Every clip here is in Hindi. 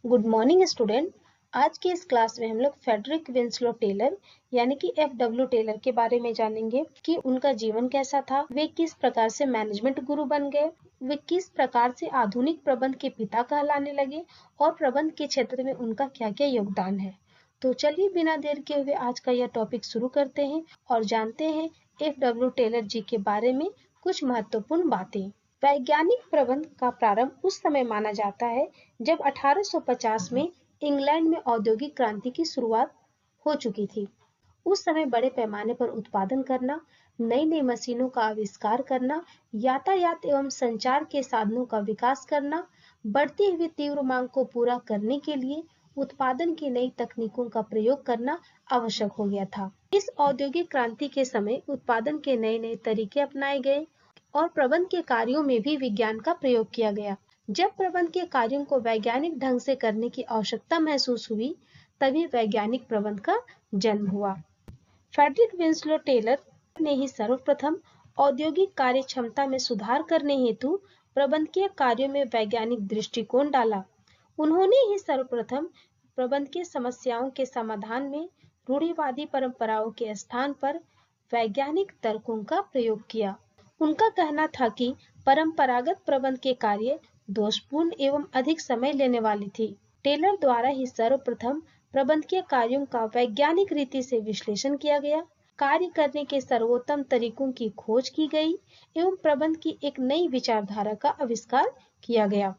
Good morning student. आज की इस क्लास में हम लोग फ्रेडरिक विंसलो टेलर यानी कि FW टेलर के बारे में जानेंगे कि उनका जीवन कैसा था, वे किस प्रकार से मैनेजमेंट गुरु बन गए, वे किस प्रकार से आधुनिक प्रबंध के पिता कहलाने लगे और प्रबंध के क्षेत्र में उनका क्या क्या योगदान है। तो चलिए बिना देर के हुए आज का यह टॉपिक शुरू करते हैं और जानते हैं FW टेलर जी के बारे में कुछ महत्वपूर्ण बातें। वैज्ञानिक प्रबंध का प्रारंभ उस समय माना जाता है जब 1850 में इंग्लैंड में औद्योगिक क्रांति की शुरुआत हो चुकी थी। उस समय बड़े पैमाने पर उत्पादन करना, नई नई मशीनों का आविष्कार करना, यातायात एवं संचार के साधनों का विकास करना, बढ़ती हुई तीव्र मांग को पूरा करने के लिए उत्पादन की नई तकनीकों का प्रयोग करना आवश्यक हो गया था। इस औद्योगिक क्रांति के समय उत्पादन के नए नए तरीके अपनाए गए और प्रबंध के कार्यों में भी विज्ञान का प्रयोग किया गया। जब प्रबंध के कार्यों को वैज्ञानिक ढंग से करने की आवश्यकता महसूस हुई, तभी वैज्ञानिक प्रबंध का जन्म हुआ। फ्रेडरिक विंसलो टेलर ने ही सर्वप्रथम औद्योगिक कार्य क्षमता में सुधार करने हेतु प्रबंधकीय कार्यों में वैज्ञानिक दृष्टिकोण डाला। उन्होंने ही सर्वप्रथम प्रबंधकीय समस्याओं के समाधान में रूढ़िवादी परंपराओं के स्थान पर वैज्ञानिक तर्कों का प्रयोग किया। उनका कहना था कि परंपरागत प्रबंध के कार्य दोषपूर्ण एवं अधिक समय लेने वाली थी। टेलर द्वारा ही सर्वप्रथम प्रबंधकीय कार्यों का वैज्ञानिक रीति से विश्लेषण किया गया, कार्य करने के सर्वोत्तम तरीकों की खोज की गई एवं प्रबंध की एक नई विचारधारा का आविष्कार किया गया,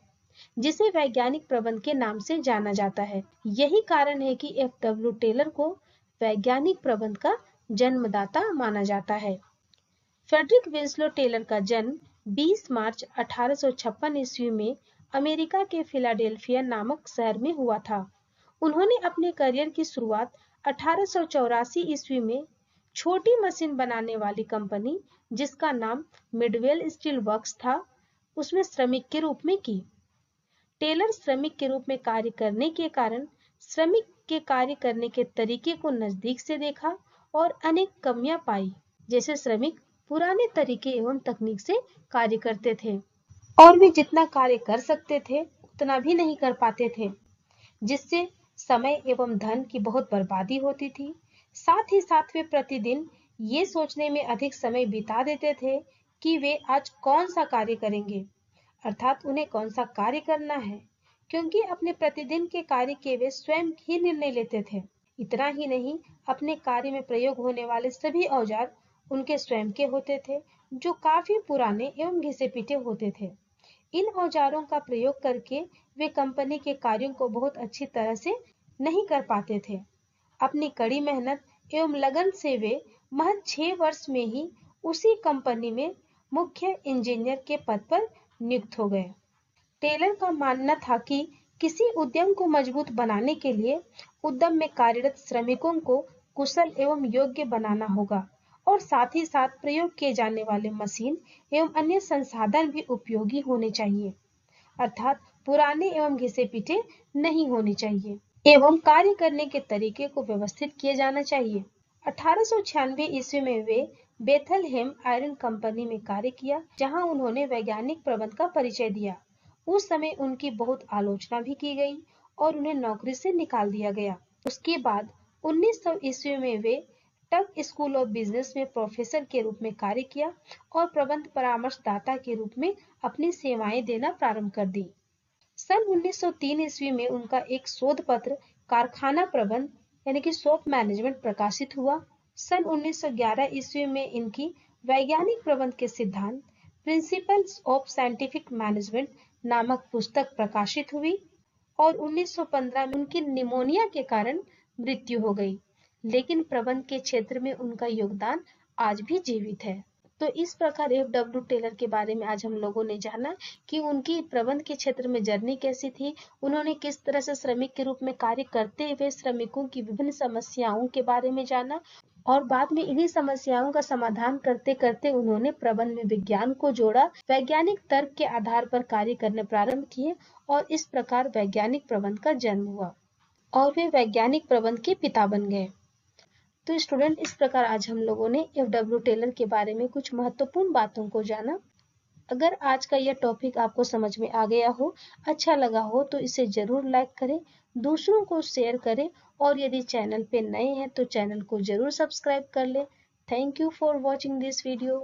जिसे वैज्ञानिक प्रबंध के नाम से जाना जाता है। यही कारण है कि FW टेलर को वैज्ञानिक प्रबंध का जन्मदाता माना जाता है। फ्रेडरिक विंसलो टेलर का जन्म 20 मार्च 1856 ईस्वी में अमेरिका के फिलाडेल्फिया नामक शहर में हुआ था। उन्होंने अपने करियर की शुरुआत 1884 ईस्वी में छोटी मशीन बनाने वाली कंपनी, जिसका नाम मिडवेल स्टील वर्क्स था, उसमें श्रमिक के रूप में की। टेलर श्रमिक के रूप में कार्य करने के कारण श्रमिक के कार्य करने के तरीके को नजदीक से देखा और अनेक कमियां पाई, जैसे श्रमिक पुराने तरीके एवं तकनीक से कार्य करते थे और वे जितना कार्य कर सकते थे उतना भी नहीं कर पाते थे, जिससे समय एवं धन की बहुत बर्बादी होती थी। साथ ही साथ वे प्रतिदिन ये सोचने में अधिक समय बिता देते थे कि वे आज कौन सा कार्य करेंगे, अर्थात उन्हें कौन सा कार्य करना है, क्योंकि अपने प्रतिदिन के कार्य के वे स्वयं ही निर्णय लेते थे। इतना ही नहीं, अपने कार्य में प्रयोग होने वाले सभी औजार उनके स्वयं के होते थे, जो काफी पुराने एवं घिसे पिटे होते थे। इन औजारों का प्रयोग करके वे कंपनी के कार्यों को बहुत अच्छी तरह से नहीं कर पाते थे। अपनी कड़ी मेहनत एवं लगन से वे महज 6 वर्ष में ही उसी कंपनी में मुख्य इंजीनियर के पद पर नियुक्त हो गए। टेलर का मानना था कि किसी उद्यम को मजबूत बनाने के लिए उद्यम में कार्यरत श्रमिकों को कुशल एवं योग्य बनाना होगा और साथ ही साथ प्रयोग किए जाने वाले मशीन एवं अन्य संसाधन भी उपयोगी होने चाहिए, अर्थात पुराने एवं घिसे पिटे नहीं होने चाहिए, एवं कार्य करने के तरीके को व्यवस्थित किया जाना चाहिए। 1896 ईस्वी में वे बेथलहेम आयरन कंपनी में कार्य किया, जहां उन्होंने वैज्ञानिक प्रबंध का परिचय दिया। उस समय उनकी बहुत आलोचना भी की गई और उन्हें नौकरी से निकाल दिया गया। उसके बाद 1900 ईस्वी में वे टक स्कूल ऑफ बिजनेस में प्रोफेसर के रूप में कार्य किया और प्रबंध परामर्शदाता के रूप में अपनी सेवाएं देना प्रारंभ कर दी। सन 1903 ईस्वी में उनका एक शोध पत्र कारखाना प्रबंध यानी कि शॉप मैनेजमेंट प्रकाशित हुआ। सन 1911 ईस्वी में इनकी वैज्ञानिक प्रबंध के सिद्धांत प्रिंसिपल्स ऑफ साइंटिफिक मैनेजमेंट नामक पुस्तक प्रकाशित हुई और 1915 में उनकी निमोनिया के कारण मृत्यु हो गई, लेकिन प्रबंध के क्षेत्र में उनका योगदान आज भी जीवित है। तो इस प्रकार FW टेलर के बारे में आज हम लोगों ने जाना कि उनकी प्रबंध के क्षेत्र में जर्नी कैसी थी, उन्होंने किस तरह से श्रमिक के रूप में कार्य करते हुए श्रमिकों की विभिन्न समस्याओं के बारे में जाना और बाद में इन्हीं समस्याओं का समाधान करते करते उन्होंने प्रबंध में विज्ञान को जोड़ा, वैज्ञानिक तर्क के आधार पर कार्य करने प्रारंभ किए और इस प्रकार वैज्ञानिक प्रबंध का जन्म हुआ और वे वैज्ञानिक प्रबंध के पिता बन गए। तो स्टूडेंट, इस प्रकार आज हम लोगों ने FW टेलर के बारे में कुछ महत्वपूर्ण बातों को जाना। अगर आज का यह टॉपिक आपको समझ में आ गया हो, अच्छा लगा हो तो इसे जरूर लाइक करें, दूसरों को शेयर करें और यदि चैनल पे नए हैं तो चैनल को जरूर सब्सक्राइब कर लें। Thank you for watching this video.